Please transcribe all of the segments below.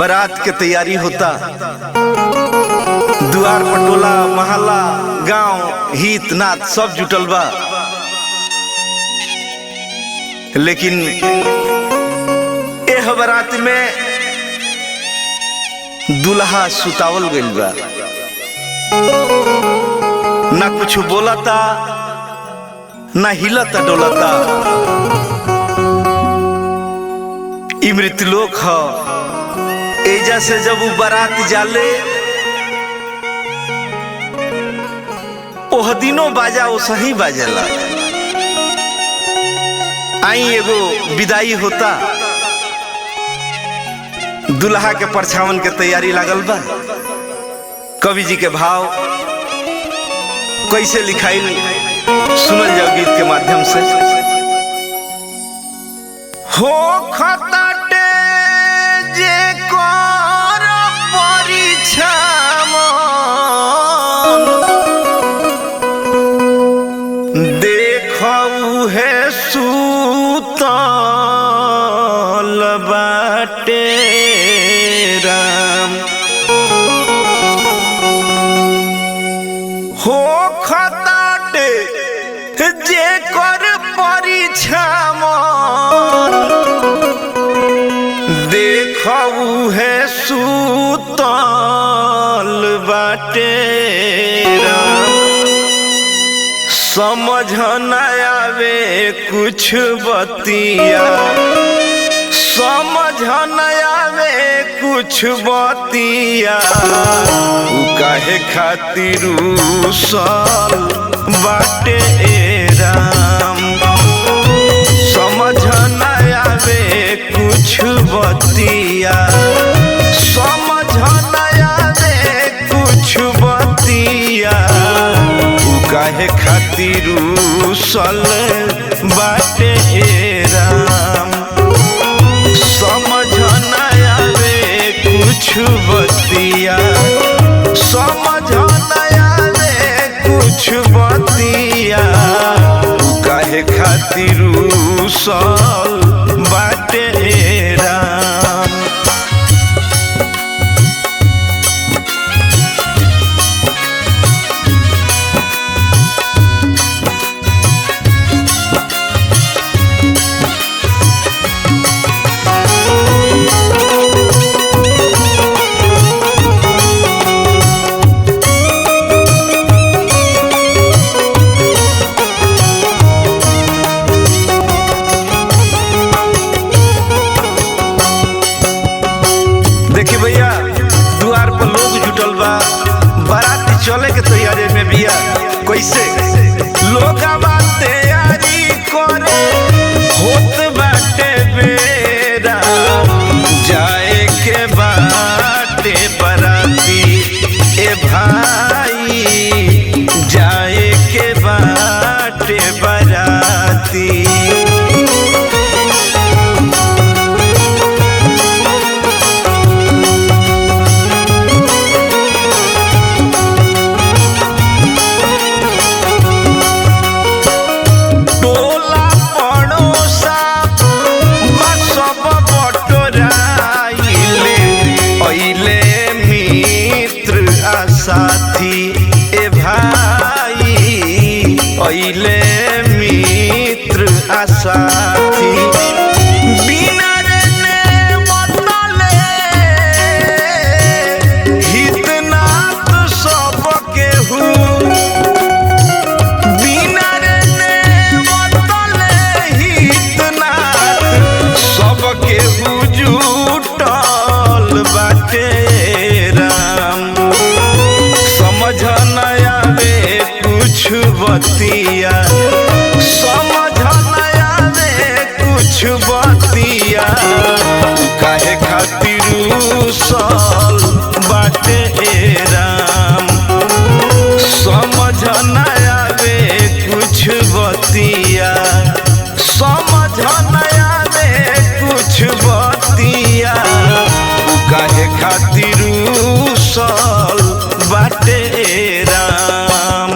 बारात के तैयारी होता। दुआर पटोला महल्ला गांव हित नात सब जुटल बा, लेकिन एह बारात में दुल्हा सुतावल गइल बा। ना कुछ बोलता ना हिलता डोलता। ई मृतलोक ह। एजा से जब वो बारात जाले ओह दिनों बाजा वो सही बाजेला। आई एगो विदाई होता। दुल्हा के परछावन के तैयारी लागल बा। कवि जी के भाव कैसे लिखाई सुनल जाओ गीत के माध्यम से। हो खताटे जे कर परिछावन देखऊ है सुतल बाटे राम। हो खताटे जे कर परिछावन देखऊ है सुतल बाटे राम। समझ न आवे कुछ बतिया, समझ न आवे कुछ बतिया। काहे खातिर रूसल बाटे राम। समझ न आवे कुछ बतिया, समझ न आवे कुछ बतिया। काहे खातिर रूसल बाटे राम। समझ न आवे कुछ बतिया, समझ न आवे कुछ बतिया। काहे खातिर रूसल बाटे राम। देखिए भैया, द्वार पर लोग जुटल बा। बारात चले के तैयारी में बिया। कैसे लोग तैयारी करे होत बाटे बेरा। जाए के बाटे बराती ए भाई, जाए के बाटे बराती। साथी ए भाई अइले मित्र आ साथी। बिना रे मतले हित नात सब केहू। बिना रे मतले हित नात सब केहू जुटल बाटे राम। समझ न आवे कुछ बतिया, समझ न आवे कुछ बतिया। काहे खातिर रूसल बाटे राम। समझ न आवे कुछ बतिया, समझ न आवे कुछ बतिया। काहे खातिर रूसल बाटे राम।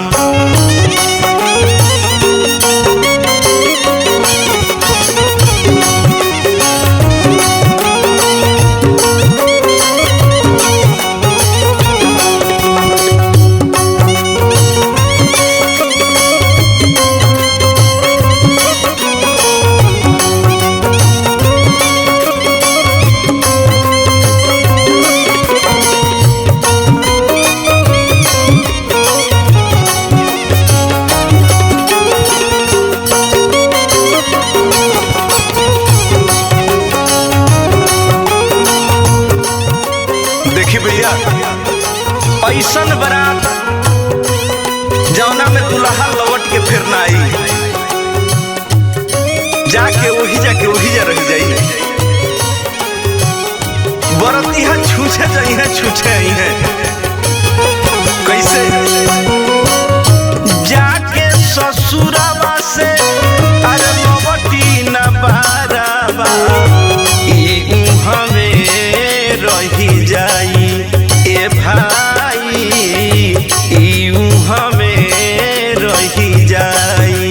ऐसन बारात जौना में दुल्हा लौट के फिर ना आई, जाके वही जा रह जाई। बरतिया छूछे जाई है, छूछे आई है कैसे जाके ससुरावा से अरे लौटी न बारावा ई हमें रही जाई ए भाई, ई हमें रही जाई।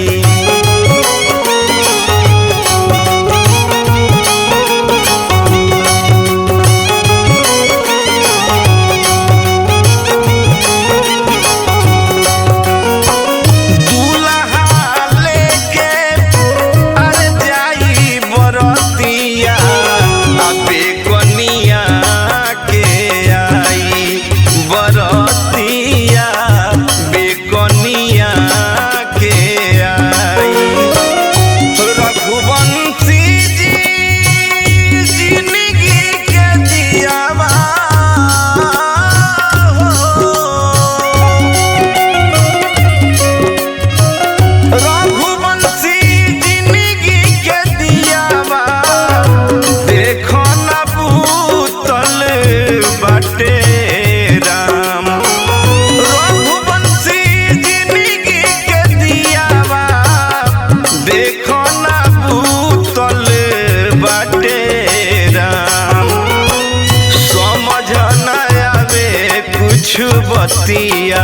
बतिया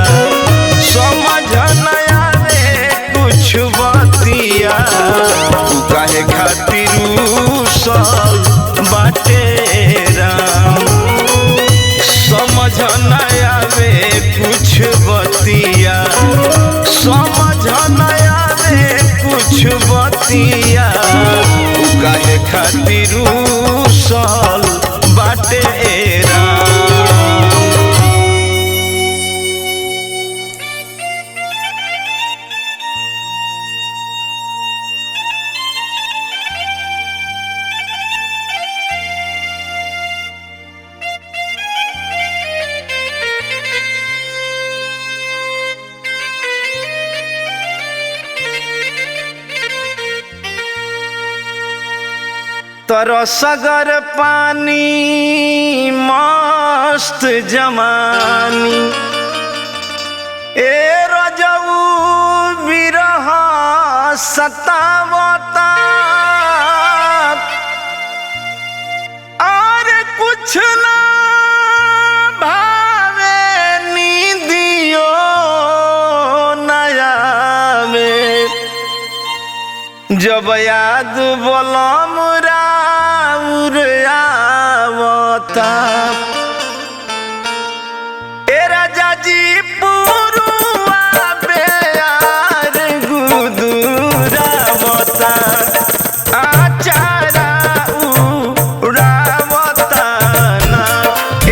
समझ नया रे कुछ बतिया, काहे खातिर सब बाटे राम। समझ नया रे कुछ बतिया, समझ नया रे कुछ बतिया, काहे खातिर सब बाटे राम। तरसगर पानी मस्त जमानी, ए रजऊ बिरह सतावता, और कुछ ना भावे नींदियो नया में, जब याद बोलम आवता। ए राजा जी पुरुआ बेयार गुदुरावता, आचारा उड़ावता ना।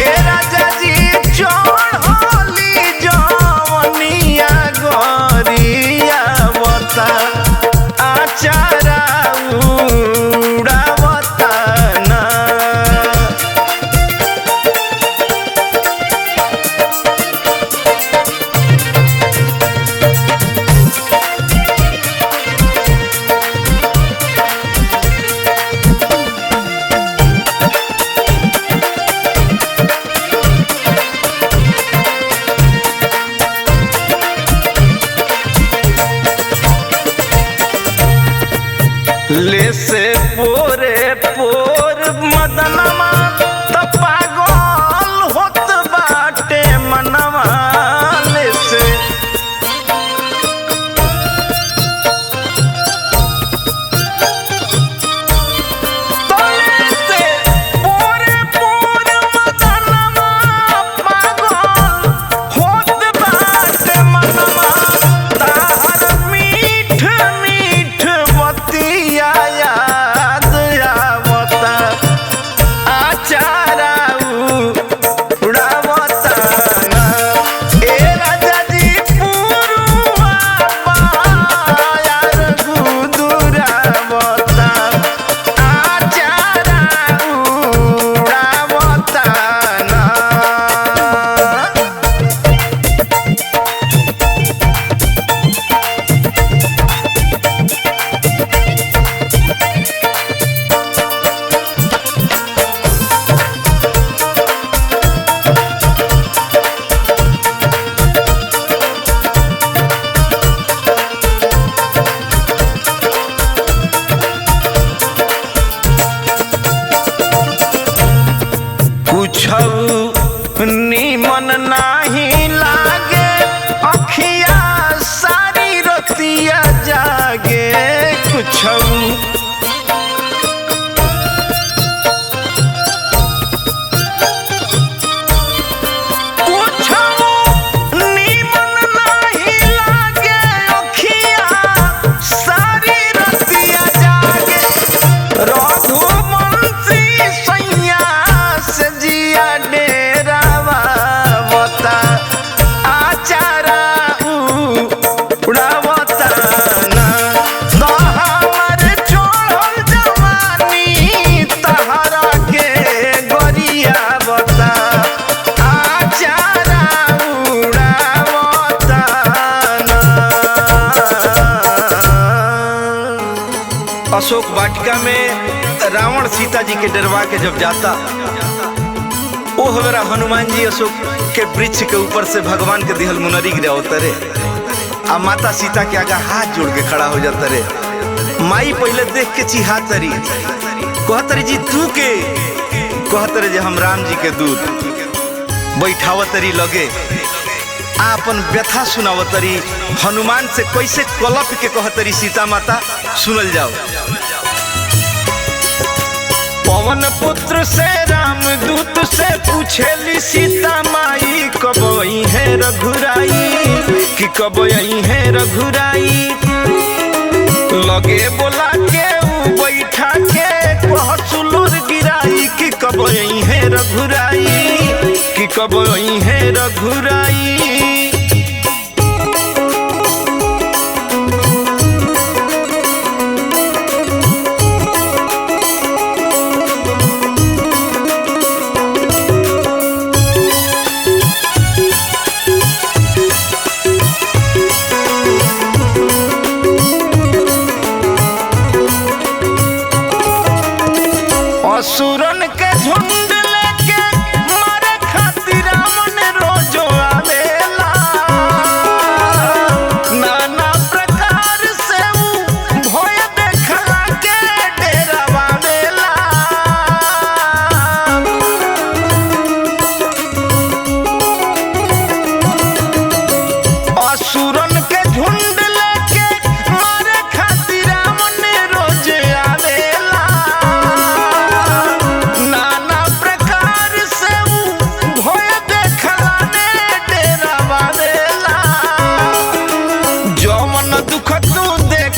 ए राजा जी चढ़ली जवनिया गरियावता, आचारा उड़ावता ना। ले से पोरे पोर मदनमा त पागल होत बाटे मनवा, ले से पोरे पोर मदनमा पागल होत बाटे मनवा, ताहर मीठ मीठ बतिया याद आवता, अशोक वाटिका में रावण सीता जी के डरवा के जब जाता, वो हमारा हनुमान जी अशोक के वृक्ष के ऊपर से भगवान के दिहल मुनरी गिरा उतरे आ माता सीता के आगे हाथ जोड़ के खड़ा हो जाता रे। माई पहले देख के चिहातरी, कहतरी जी तू के, कहतरे जे हम राम जी के दूत, बैठावतरी लगे आपन व्यथा सुनावतरी। हनुमान से कैसे कलप के कहतरी सीता माता, सुनल जाओ। पवन पुत्र से राम दूत से पूछेली सीता माई, कब आई है रघुराई, कि कब आई है रघुराई। लगे बोला के ऊ बैठा के कहसुलुर गिराई, कि कब आई है रघुराई, कि कब आई है रघुराई। असुरन के झुंड लेके मारे खातिर रावण रोजो आवेला, नाना प्रकार से ऊ भय देखला के डरावेला। असुरन के झुंड लेके मारे खातिर रावण रोज आवेला,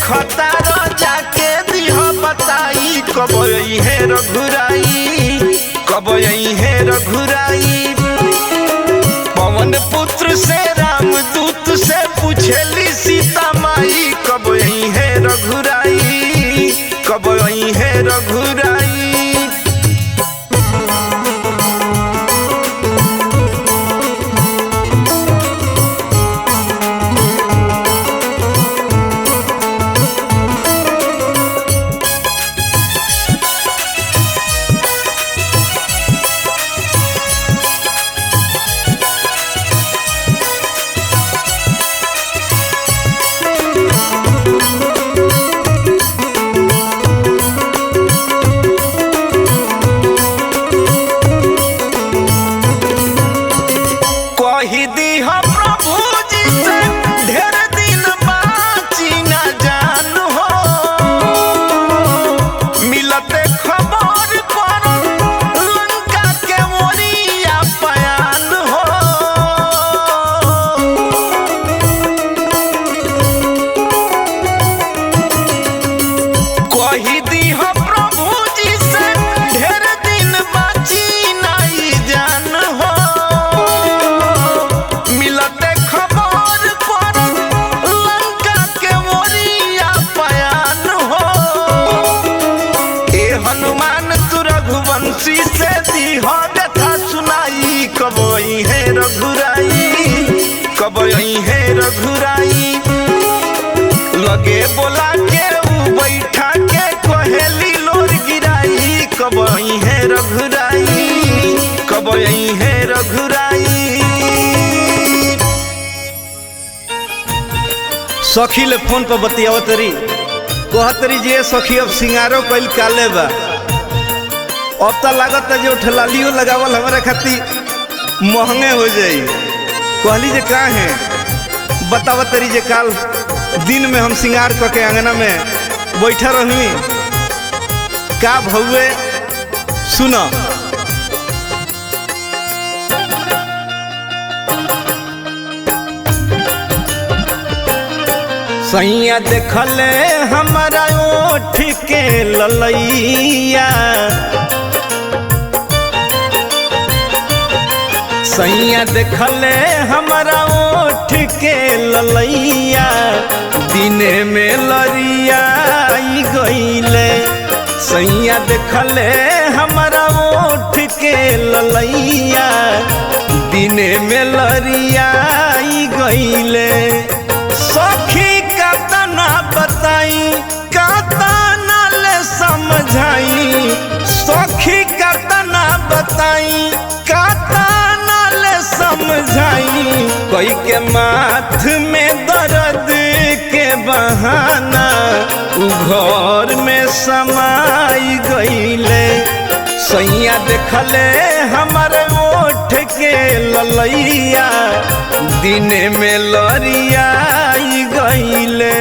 खतारो जाके दिह बताई, कब आई है रघुराई, कब आई है रघुराई। पवन पुत्र से राम दूत से पूछेली सीता माई, कब आई है रघुराई, कब आई है रघुराई। कही दी हो प्रभु जी से ढेर दिन बाची न जान हो, मिलते खबर पर लंका के मोरिया पयान हो। कही दी हो प्रभु जी से ढेर दिन बाची नहीं जान हो, मिलते खबर पर लंका के मोरिया पयान हो। ए हनुमान तू रघुवंशी से दीह व्यथा सुनाई, कब आई है रघुराई, कब आई है रघुराई। लगे बोला के ऊ बैठा के कहेली लोर गिराई, कब आई है रघुराई, कब आई है रघुराई। सखी ले फोन पर बतियावतरी, कहतरी जे सखी अब सिंगारो कइल काले बा, अब तो लागत जो ठलालियो लगावल हमारे खातिर महंगे हो जाई। कहली जे का है, बतावतरी जे काल दिन में हम सिंगार करके अंगना में बैठा रही, का भौवे सुनो। सैया देखले हमारा ओठ के ललैया, सैया देखले हमारा ओठ के ललैया, दिने में लरिया गईले। सैया देखले हमारा ओठ के ललैया, दिने में लरिया गईले। सखी का तना बताई, का तना बताई काता नाल समझाई कोई के माथ में दर्द के बहाना उ घर में समाई गईले सैया देखले हमारे ओठ के ललैया दिन में लरियाई गईले।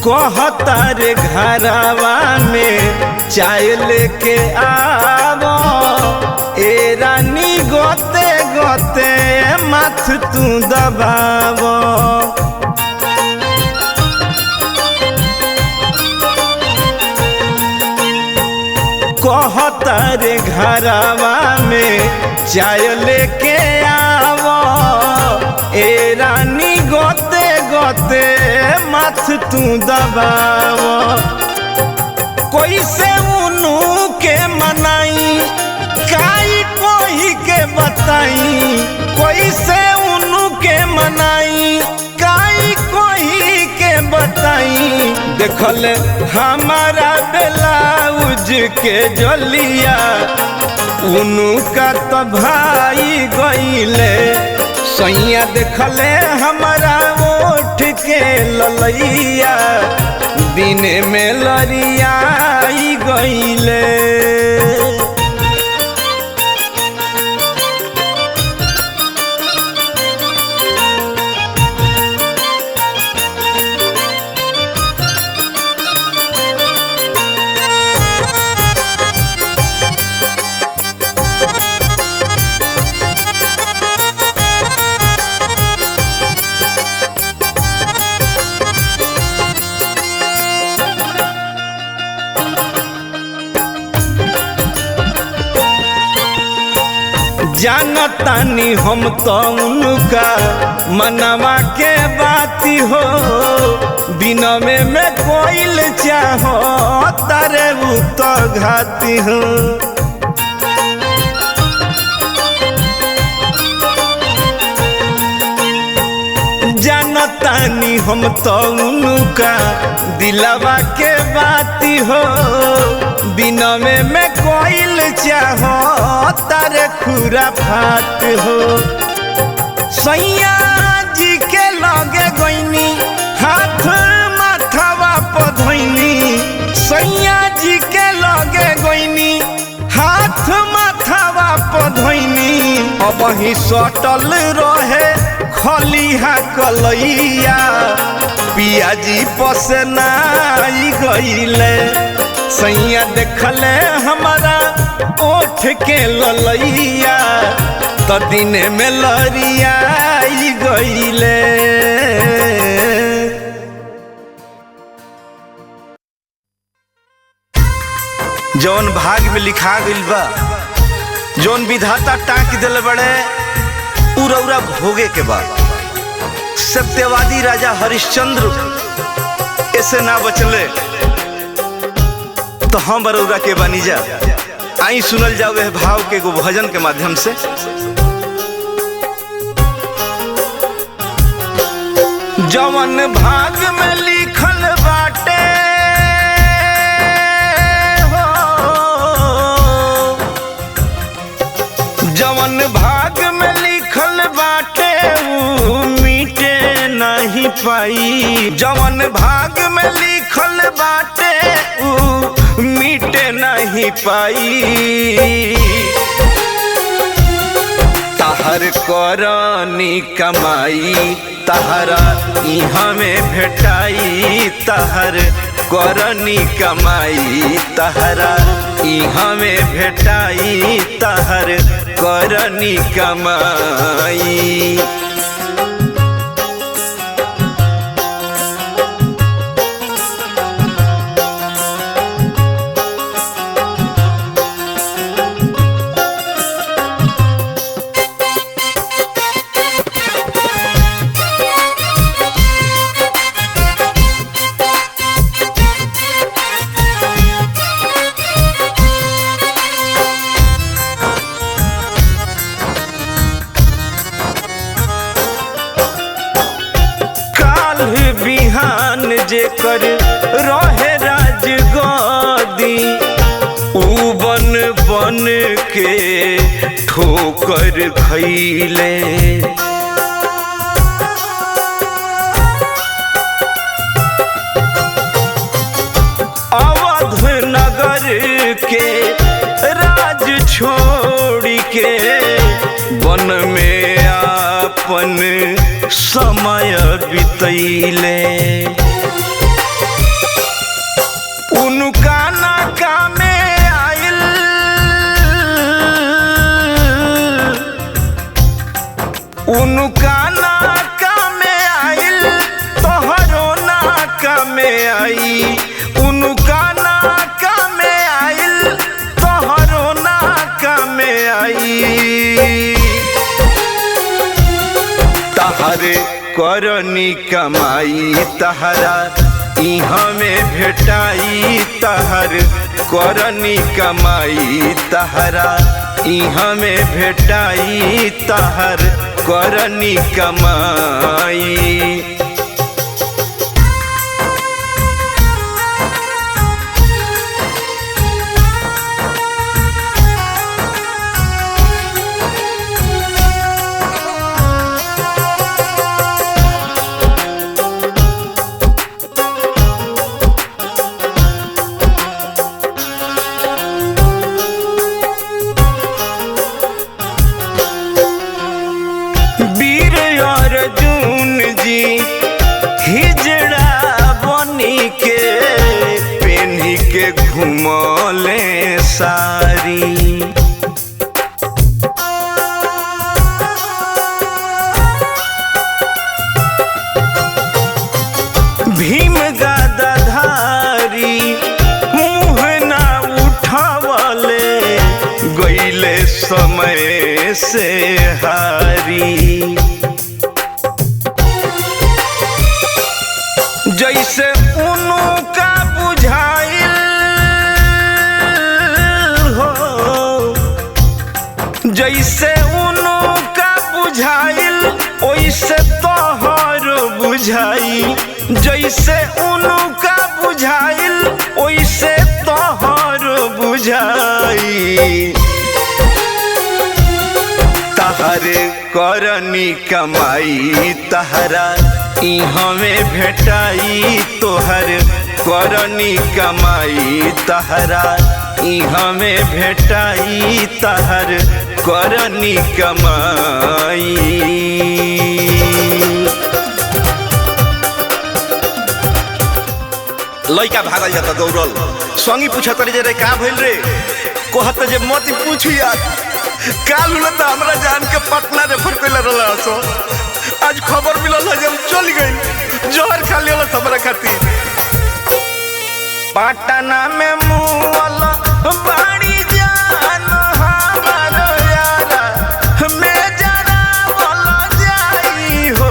कहतर घरवा में चाय लेके आवो ए रानी गोते गोते माथ तू दबावो कहतर घरवा में चाय लेके आवो ए रानी गोते गोते माथ तू दबावो कोई से उनु के मनाई काई कोई के बताई कोई से उनु के मनाई काई कोई के बताई देखल हमारा ब्लाउज के जलिया उनु का तो भाई गईले सैया देखले हमारा ओठ के ललैया दिन में लरियाई गईले। जानतानी हम तो उनका मनवा के बाती हो बिनमे में कोइल चाहो तारे वो तो घाती हो जानतानी हम तो उनका दिलवा के बाती हो बिनमे में कोइल चाहो तारे खुरा फात हो सैया जी के लगे गईनी हाथ माथावा पधोइनी सैया जी के लगे गईनी हाथ माथावा पधोइनी अब ही सटल रहे खलिहा कलैया पियाजी पसनाई गईले सैया देखले हमारा ओठ के ललैया तो दिन में लरियाई गईले। जौन भाग में लिखा गइल बा जौन विधाता टाँक दिल बड़े उरौरा भोगे के बाद सत्यवादी राजा हरिश्चंद्र ऐसे ना बचले तो हम बरौरा के बनी जा आई सुनल जाओ वह भाव के गो भजन के माध्यम से। जवन भाग में लिखल बाटे हो जवन भाग में लिखल बाटे वो मिटे नहीं पाई जवन भाग में लिखल बाटे वो मिटे नहीं पाई तहर करनी कमाई तहरा इहाँ में भेटाई तहर करनी कमाई तहरा इहाँ में भेटाई तहर करनी कमाई। बन के ठोकर खैले। अवध नगर के राज छोड़ के वन में आपन समय बितैले। उनका नाका में आइल उनका नाका में आइल तोहरो नाका में आई। उनका नाका में आइल तोहरो नाका में आई। तहरे करनी कमाई तहरा इहाँ में भेटाई। तहर करनी कमाई तहरा इहाँ में भेटाई। तहर करनी कमाई। अर्जुन जी हिजड़ा बनी के पेन्ही के घुमले सारी। भीम गदाधारी मुँह ना उठावले गईले समय से हारी। जैसे उनका बुझाइल हो जैसे उनका बुझाइल ओइसे तोहर बुझाई। जैसे उनका बुझाइल ओइसे तोहर बुझाई। तहरे करनी कमाई तहरा इहाँ में भेटाई। तोहर करनी कमाई तहरा इहाँ में भेटाई। तहर करनी कमाई। लइका भागल जाता दौड़ल संगी पूछत रे रे का भइल रे। कहत जे मत पूछी यार काल त हमरा जान के पटना रेफर कइला रहला सो। आज खबर मिलल है जब चल गई जहर खा लिया हमरा खातिर। पटना में मुअल बाड़ी जान हमार यारा में जरा बोल जाई हो।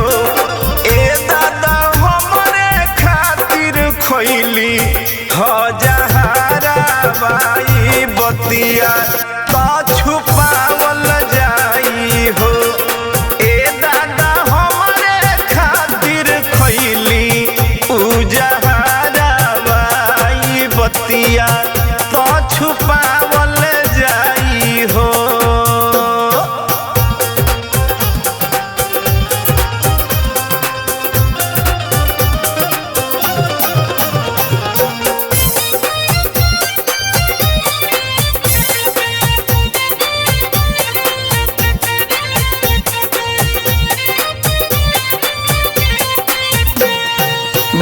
ए दादा हमरे खातिर खइली हजारा बाई बतिया तो छुपावल जाई हो। बतिया तो छुपावल जाई हो।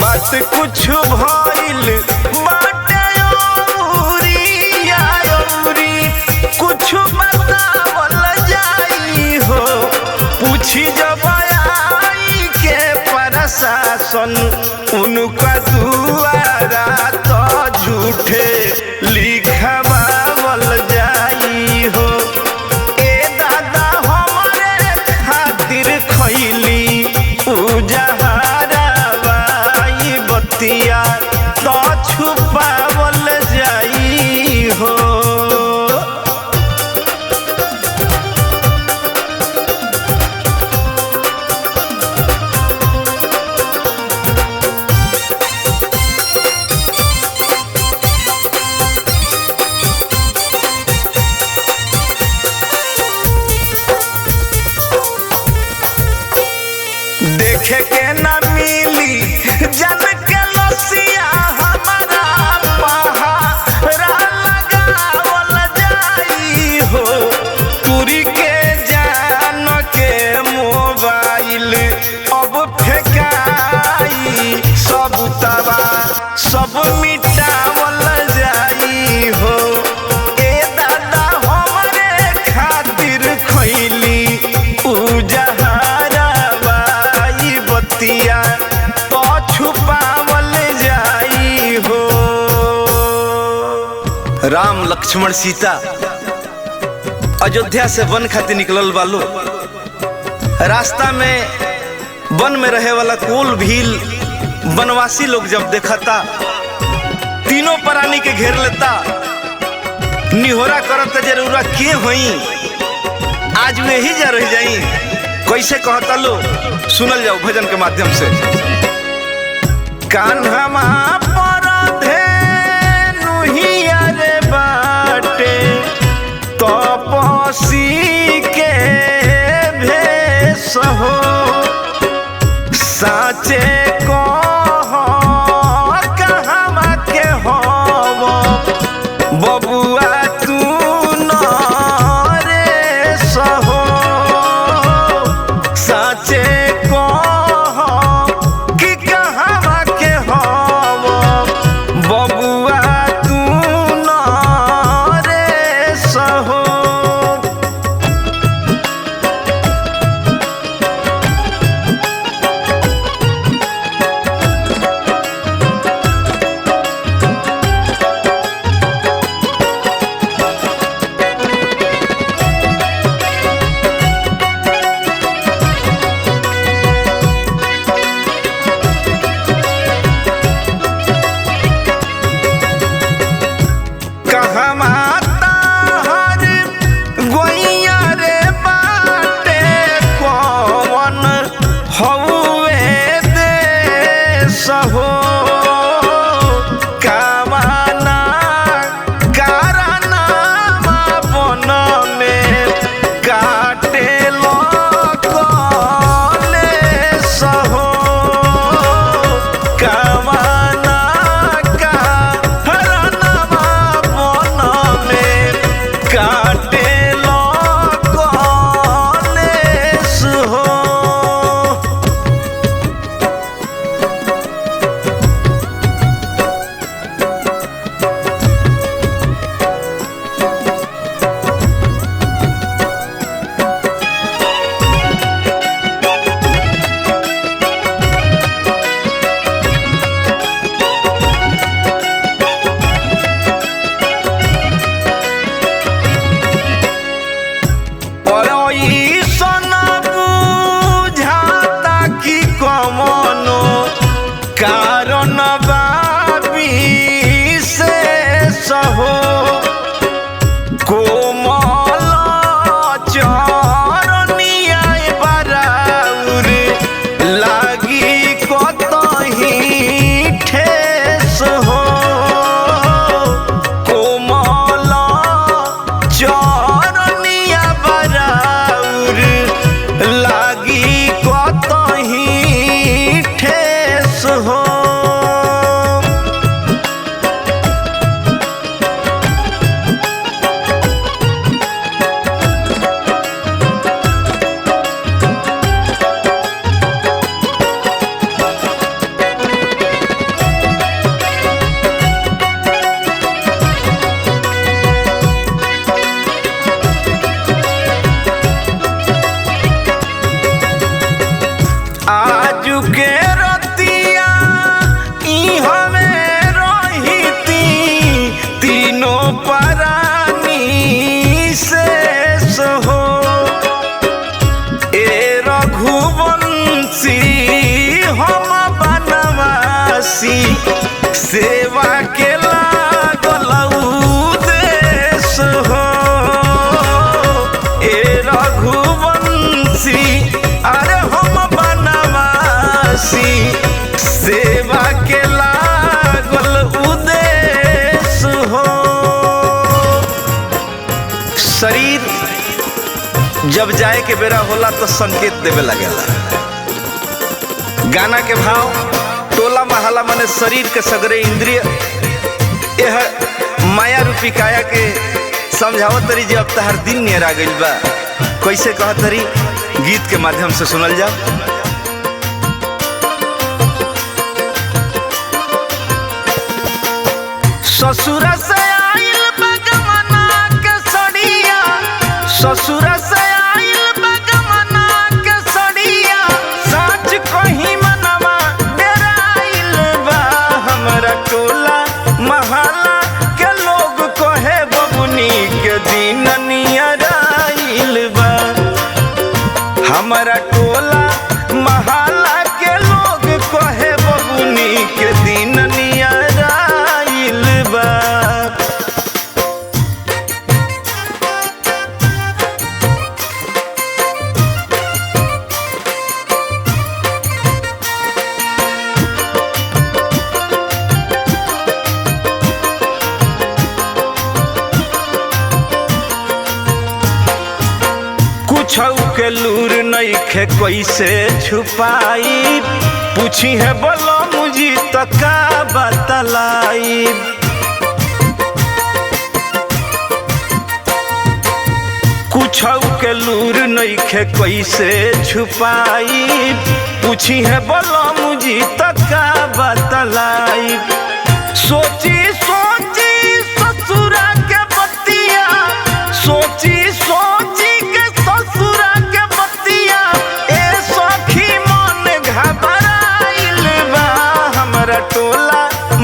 बात कुछ भइल कुछ बतावल जाई हो। पूछी जब आई के प्रशासन उनका दुआरा तो झूठे लिखवावल जाई हो। ए दादा हमारे खातिर खइली उजहारा बाई बतिया तो छुपावल जाई हो। देखे के न मिली जन के लसिया हमारा पहाड़ा लगावल जाई हो। तुरी के जान के मोबाइल अब फेंकाई, सब तबा सब मिटावल जाई हो। ए दादा हमरे खातिर खैली उजहारा बाई बतिया तो छुपावल जाई हो। राम लक्ष्मण सीता अयोध्या से वन खातिर निकलल बालो। रास्ता में वन में रहे वाला कुल भील वनवासी लोग जब देखता तीनों प्राणी के घेर लेता, निहोरा करत जरूर के होई आज वे ही जा रह जाई। कैसे कहता लो सुनल जाओ भजन के माध्यम से। कान्हा पर धेनुहिया रे बाटे तपसी के भेष हो। साचे बबुआ तू नरेश हो। साचे कह कि कहवा के हव बबुआ तू नरेश हो। कारण विशेष हो। कोमल चरनिया बराउर लागी कतही ठेस हो। कोमल चरनिया बराउर लागी कतही ठेस हो। आजू के रतिया हमें रहीती तीनों प्राणी शेष हो। ए रघुवंशी हम बनवासी सेवा के लागल उद्देश हो। ए रघुवंशी अरे हम बनवासी सेवा के लागल उद्देश्य हो। शरीर जब जाए के बेरा होला तो संकेत देवे लगेला। गाना के भाव टोला महला मने शरीर के सगरे इंद्रिय यह माया रूपी काया के समझावत तरी जे अब तहर दिन नियर आ गइल बा। कैसे कहत तरी गीत के माध्यम से सुनल जाओ। ससुर से आइल बगमना के सड़िया, ससुर से आइल बगमना के सड़िया, सच कहीं मनवा डेराइल बा। हमरा टोला महला के लोग कहे बबुनी के दिन नियर आइल बा। हमरा टोला महला के लोग कहे बबुनी के दिन नियर आइल बा। कुछौ के लूर नइखे कैसे छुपाई, पूछी है बोलो मुझी तो का बतलाई। कुछौ के लूर नइखे कैसे छुपाई, पूछी है बोलो मुझी तो का बतलाई। सोची सोची ससुरा के बतिया, सोची सोची के ससुरा के बतिया, ए सखी मन घबराइल बा। हमरा टोला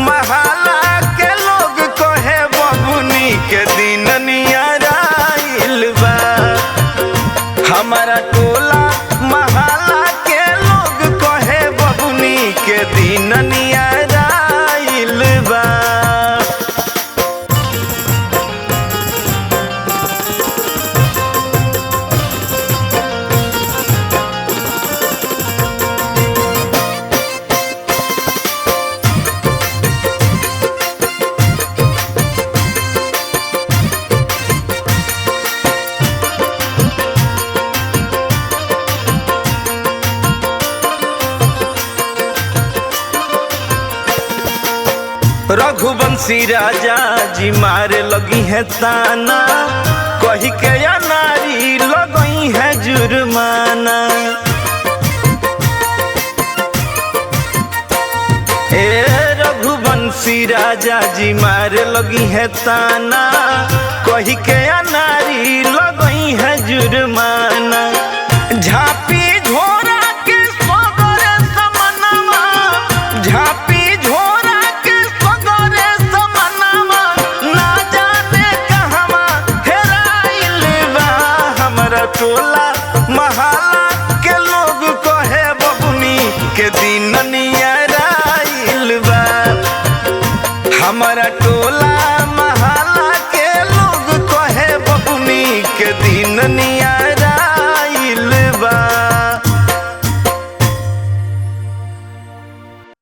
महला के लोग कहे बबुनी के दिन नियर आइल बा। हमरा टोला महला के लोग कहे बबुनी के दिन नियर आइल बा। रघुवंशी राजा जी मारे लगी है ताना, कही के या नारी लगई है जुर्माना। ए रघुवंशी राजा जी मारे लगी है ताना, कही के या नारी लगई है जुर्माना। झापी झोरा के सगरे समनवा, झापी टोला महला के लोग कहे बबुनी के दिन नियर आइल बा। हमरा टोला महला के लोग कहे बबुनी के दिन नियर